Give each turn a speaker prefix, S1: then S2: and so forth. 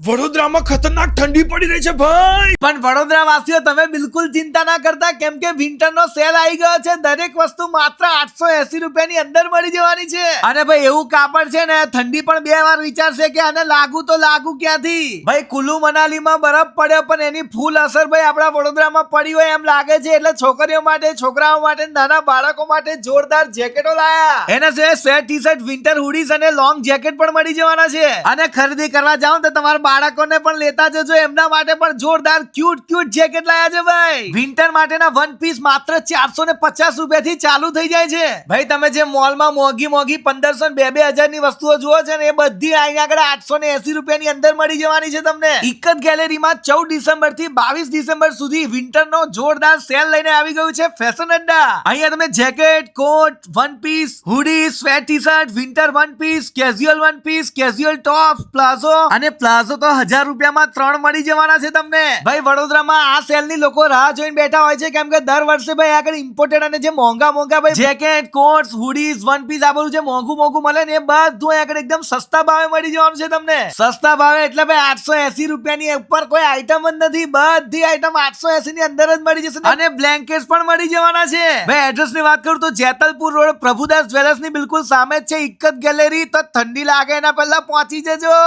S1: વડોદરામાં ખતરનાક ઠંડી પડી રહી છે ભાઈ.
S2: પણ વડોદરા વાસીઓ તમે બિલકુલ ચિંતા ના કરતા, કેમ કે વિન્ટરનો સેલ આવી ગયો છે. દરેક વસ્તુ માત્ર 880 રૂપિયાની અંદર મળી જવાની છે. અને ભાઈ એવું કાપડ છે ને, ઠંડી પણ બે વાર વિચારશે કે આને લાગુ તો લાગુ ક્યાંથી. ભાઈ કુલુ મનાલીમાં બરફ પડ્યો, પણ એની ફૂલ અસર ભાઈ આપણા વડોદરામાં પડી હોય એમ લાગે છે. એટલે છોકરીઓ માટે, છોકરાઓ માટે, નાના બાળકો માટે જોરદાર જેકેટો લાયા. એના સિવાય સ્વેટ ટી શર્ટ, વિન્ટર હુડીઝ અને લોંગ જેકેટ પણ મળી જવાના છે. અને ખરીદી કરવા જાઓ તો તમારા બાળકોને પણ લેતા જજો, એમના માટે પણ જોરદાર ક્યુટ જેકેટ લાયા છે ભાઈ. વિન્ટર માટેના વન પીસ માત્ર 450 રૂપિયાથી ચાલુ થઈ જાય છે. ભાઈ તમે જે મોલમાં મોંઘી 1500 ને 2000 ની વસ્તુઓ જુઓ છો ને, એ બધી અહીંયા આગળ 880 રૂપિયાની અંદર મળી જવાની છે તમને. એક જ ગેલેરીમાં 14 ડિસેમ્બર થી 22 ડિસેમ્બર સુધી વિન્ટરનો જોરદાર સેલ લઈને આવી ગયું છે ફેશન અડ્ડા. અહીંયા તમે jacket, coat, one piece, hoodie, sweat T shirt, winter one piece, casual one piece, casual top, palazzo અને પ્લાઝો તો 1000 રૂપિયામાં 3 મળી જવાના છે તમને. ભાઈ વડોદરામાં આ સેલ ની લોકો રાહ જોઈને બેઠા હોય છે, કેમ કે દર વર્ષે ભાઈ આગળ ઇમ્પોર્ટેડ અને જે મોંઘા ભાઈ જેકેટ, કોટ્સ, હુડીઝ, વન પીસ આ બધું જે મોંઘું મળે ને, એ બધું આગળ એકદમ સસ્તા ભાવે મળી જવાનું છે તમને. સસ્તા ભાવે એટલે ભાઈ 880 રૂપિયાની ઉપર કોઈ આઈટમ જ નથી. બધી આઈટમ 880 ની અંદર જ મળી જશે. અને બ્લેન્કેટ્સ પણ મળી જવાના છે. ભાઈ એડ્રેસ ની વાત કરું તો જેતલપુર રોડ પ્રભુદાસ જ્વેલર્સ ની બિલકુલ સામે જ છે એક જ ગેલેરી. તો ઠંડી લાગે એના પહેલા પહોંચી જજો.